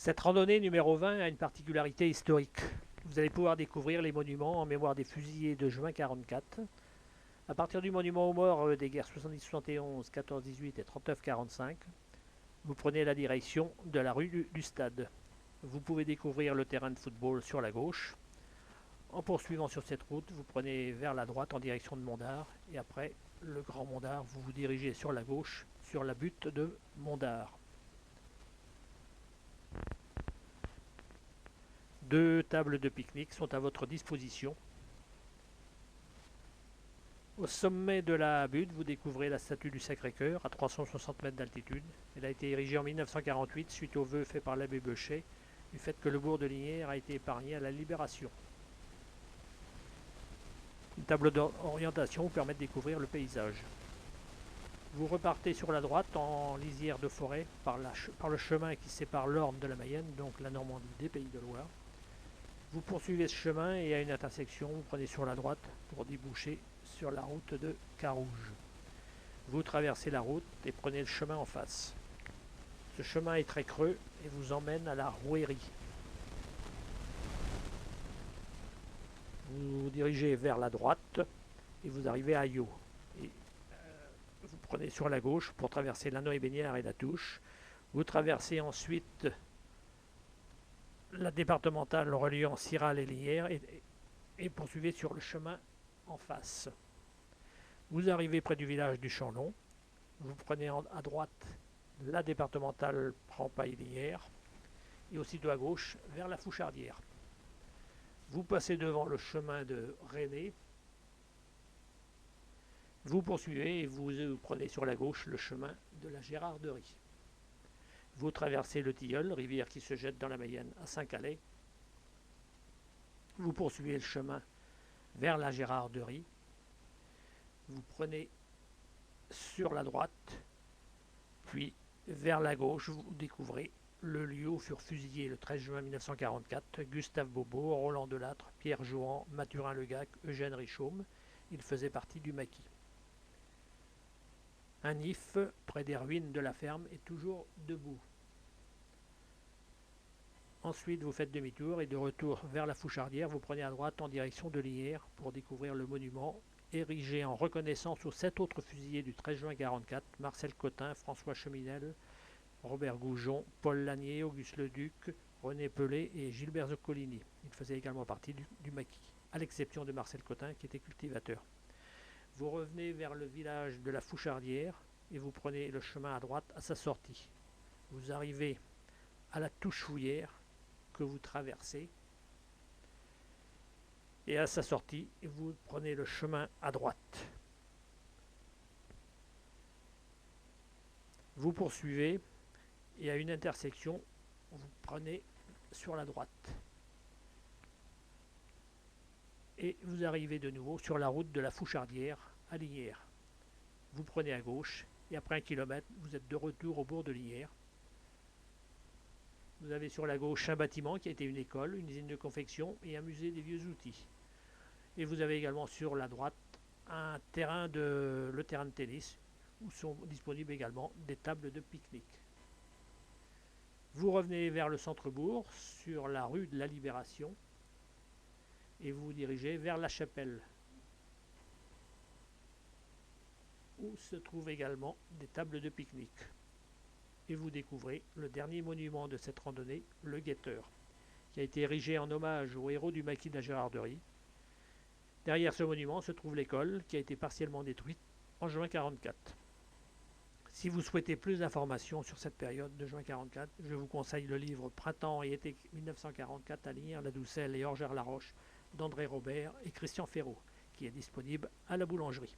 Cette randonnée numéro 20 a une particularité historique. Vous allez pouvoir découvrir les monuments en mémoire des fusillés de juin 44. À partir du monument aux morts des guerres 70-71, 14-18 et 39-45, vous prenez la direction de la rue du Stade. Vous pouvez découvrir le terrain de football sur la gauche. En poursuivant sur cette route, vous prenez vers la droite en direction de Mondart et après le Grand Mondart, vous vous dirigez sur la gauche sur la butte de Mondart. Deux tables de pique-nique sont à votre disposition. Au sommet de la butte, vous découvrez la statue du Sacré-Cœur à 360 mètres d'altitude. Elle a été érigée en 1948 suite aux vœux faits par l'abbé Beuchet du fait que le bourg de Lignières a été épargné à la Libération. Une table d'orientation vous permet de découvrir le paysage. Vous repartez sur la droite en lisière de forêt par le chemin qui sépare l'Orne de la Mayenne, donc la Normandie des Pays de Loire. Vous poursuivez ce chemin et à une intersection, vous prenez sur la droite pour déboucher sur la route de Carouge. Vous traversez la route et prenez le chemin en face. Ce chemin est très creux et vous emmène à la Rouérie. Vous vous dirigez vers la droite et vous arrivez à Aillot. Vous prenez sur la gauche pour traverser la Noë-Bénière et la Touche. Vous traversez ensuite la départementale reliant Ciral et Lignières et poursuivez sur le chemin en face. Vous arrivez près du village du Champ-Long. Vous prenez à droite la départementale Prampaille-Lignières et aussitôt à gauche vers la Fouchardière. Vous passez devant le chemin de René. Vous poursuivez et vous prenez sur la gauche le chemin de la Gérarderie. Vous traversez le Tilleul, rivière qui se jette dans la Mayenne à Saint-Calais. Vous poursuivez le chemin vers la Gérarderie. Vous prenez sur la droite, puis vers la gauche, vous découvrez le lieu où furent fusillés le 13 juin 1944 Gustave Beaubeau, Roland Delattre, Pierre Jouan, Mathurin Legac, Eugène Richomme. Il faisait partie du maquis. Un if, près des ruines de la ferme, est toujours debout. Ensuite, vous faites demi-tour et de retour vers la Fouchardière, vous prenez à droite en direction de Lignières pour découvrir le monument érigé en reconnaissance aux 7 autres fusillés du 13 juin 1944, Marcel Cotin, François Cheminel, Robert Goujon, Paul Lanier, Auguste Leduc, René Pelé et Gilbert Zoccolini. Il faisait également partie du maquis, à l'exception de Marcel Cotin qui était cultivateur. Vous revenez vers le village de la Fouchardière et vous prenez le chemin à droite à sa sortie. Vous arrivez à la Touche-Fouillère que vous traversez et à sa sortie, vous prenez le chemin à droite. Vous poursuivez et à une intersection, vous prenez sur la droite. Et vous arrivez de nouveau sur la route de la Fouchardière à Lignières. Vous prenez à gauche et après 1 kilomètre, vous êtes de retour au bourg de Lignières. Vous avez sur la gauche un bâtiment qui a été une école, une usine de confection et un musée des vieux outils. Et vous avez également sur la droite le terrain de tennis où sont disponibles également des tables de pique-nique. Vous revenez vers le centre-bourg sur la rue de la Libération et vous vous dirigez vers la chapelle où se trouvent également des tables de pique-nique. Et vous découvrez le dernier monument de cette randonnée, le Guetteur, qui a été érigé en hommage aux héros du maquis de la Gérarderie. Derrière ce monument se trouve l'école qui a été partiellement détruite en juin 1944. Si vous souhaitez plus d'informations sur cette période de juin 1944, je vous conseille le livre Printemps et été 1944 à Lignières, la Doucelle et Orgères-la-Roche d'André Robert et Christian Ferraud, qui est disponible à la boulangerie.